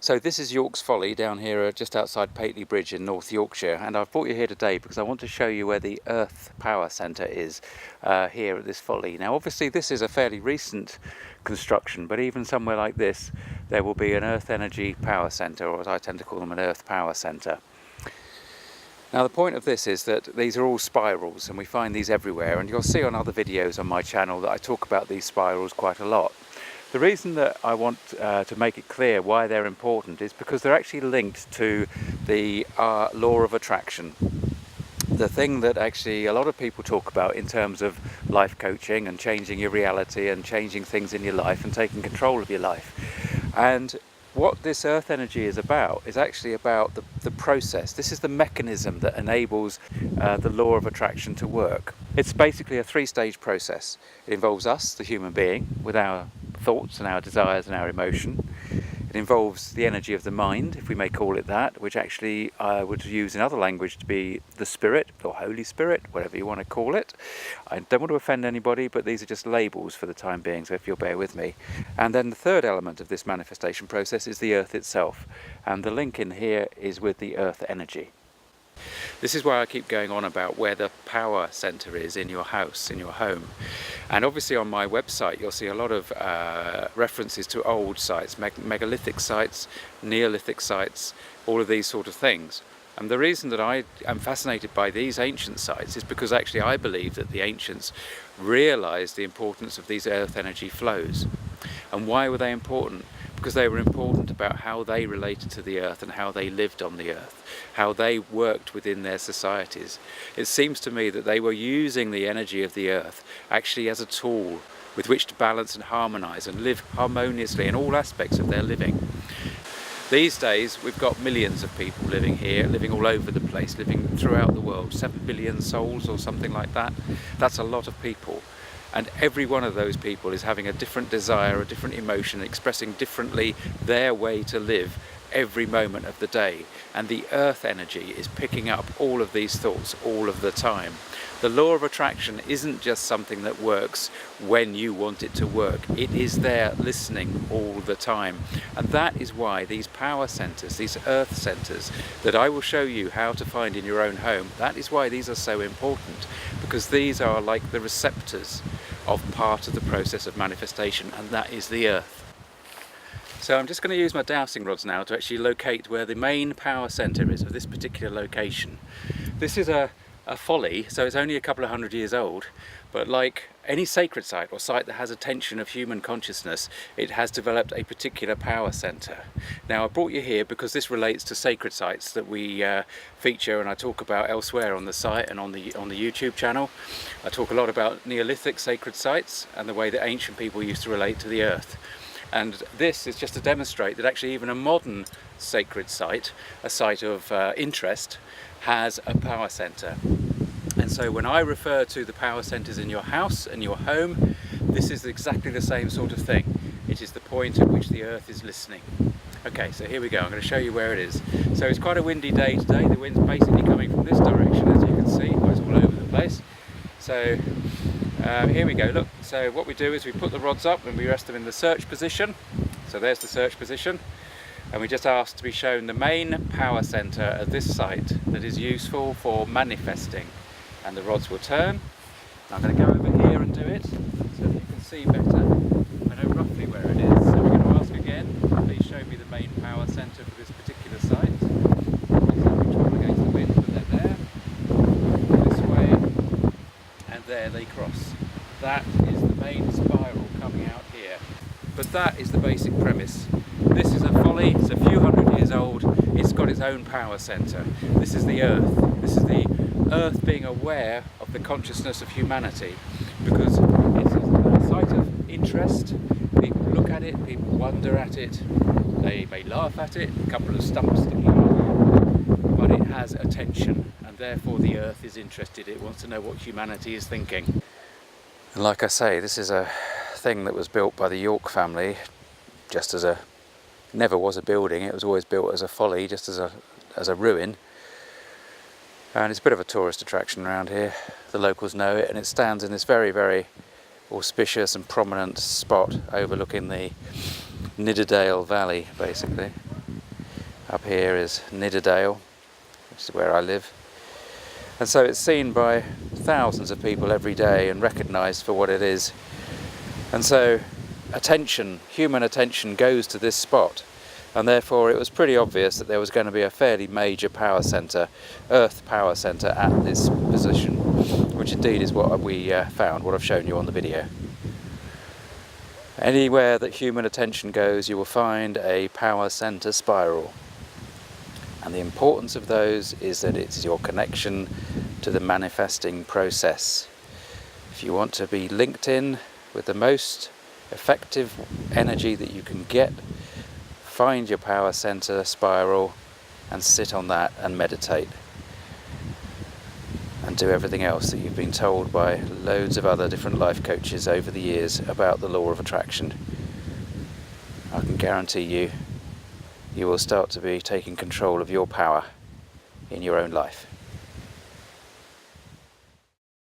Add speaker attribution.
Speaker 1: So this is York's Folly down here just outside Pateley Bridge in North Yorkshire, and I've brought you here today because I want to show you where the Earth Power Centre is here at this folly. Now obviously this is a fairly recent construction, but even somewhere like this there will be an Earth Energy Power Centre, or as I tend to call them, an Earth Power Centre. Now the point of this is that these are all spirals, and we find these everywhere, and you'll see on other videos on my channel that I talk about these spirals quite a lot. The reason that I want to make it clear why they're important is because they're actually linked to the law of attraction. The thing that actually a lot of people talk about in terms of life coaching and changing your reality and changing things in your life and taking control of your life. And what this earth energy is about is actually about the process. This is the mechanism that enables the law of attraction to work. It's basically a three-stage process. It involves us, the human being, with our thoughts and our desires and our emotion. It involves the energy of the mind, if we may call it that, which actually I would use in other language to be the Spirit or Holy Spirit, whatever you want to call it. I don't want to offend anybody, but these are just labels for the time being, so if you'll bear with me. And then the third element of this manifestation process is the earth itself, and the link in here is with the earth energy. This is why I keep going on about where the power centre is in your house, in your home. And obviously on my website you'll see a lot of references to old sites, megalithic sites, Neolithic sites, all of these sort of things. And the reason that I am fascinated by these ancient sites is because actually I believe that the ancients realised the importance of these earth energy flows. And why were they important? Because they were important about how they related to the earth and how they lived on the earth, how they worked within their societies. It seems to me that they were using the energy of the earth actually as a tool with which to balance and harmonise and live harmoniously in all aspects of their living. These days we've got millions of people living here, living all over the place, living throughout the world, 7 billion souls or something like that. That's a lot of people. And every one of those people is having a different desire, a different emotion, expressing differently their way to live every moment of the day. And the earth energy is picking up all of these thoughts all of the time. The law of attraction isn't just something that works when you want it to work. It is there listening all the time. And that is why these power centers, these earth centers that I will show you how to find in your own home, that is why these are so important, because these are like the receptors of part of the process of manifestation, and that is the earth. So I'm just going to use my dowsing rods now to actually locate where the main power centre is of this particular location. This is a folly, so it's only a couple of hundred years old, but like any sacred site or site that has attention of human consciousness, it has developed a particular power centre. Now I brought you here because this relates to sacred sites that we feature and I talk about elsewhere on the site and on the YouTube channel. I talk a lot about Neolithic sacred sites and the way that ancient people used to relate to the earth. And this is just to demonstrate that actually even a modern sacred site, a site of interest, has a power centre. And so when I refer to the power centres in your house and your home, this is exactly the same sort of thing. It is the point at which the earth is listening. Okay, so here we go. I'm going to show you where it is. So it's quite a windy day today. The wind's basically coming from this direction, as you can see. It's all over the place. So here we go. Look, so what we do is we put the rods up and we rest them in the search position. So there's the search position. And we just ask to be shown the main power centre at this site that is useful for manifesting. And the rods will turn. I'm going to go over here and do it so that you can see better. I know roughly where it is. So we're going to ask again, please show me the main power centre for this particular site. So we try against the wind, but they're there. This way. And there they cross. That is the main spiral coming out here. But that is the basic premise. This is a folly, it's a few hundred years old, it's got its own power centre. This is the earth. This is the earth being aware of the consciousness of humanity, because it's a site of interest. People look at it, people wonder at it, they may laugh at it, a couple of stumps sticking out, but it has attention, and therefore the earth is interested. It wants to know what humanity is thinking. And like I say, this is a thing that was built by the York family just as never was a building. It was always built as a folly, just as a ruin. And it's a bit of a tourist attraction around here. The locals know it, and it stands in this very, very auspicious and prominent spot overlooking the Nidderdale Valley, basically. Up here is Nidderdale, which is where I live. And so it's seen by thousands of people every day and recognised for what it is. And so attention, human attention, goes to this spot. And therefore it was pretty obvious that there was going to be a fairly major power centre, Earth power centre, at this position, which indeed is what we found, what I've shown you on the video. Anywhere that human attention goes, you will find a power centre spiral. And the importance of those is that it's your connection to the manifesting process. If you want to be linked in with the most effective energy that you can get, find your power center spiral and sit on that and meditate. And do everything else that you've been told by loads of other different life coaches over the years about the law of attraction. I can guarantee you, you will start to be taking control of your power in your own life.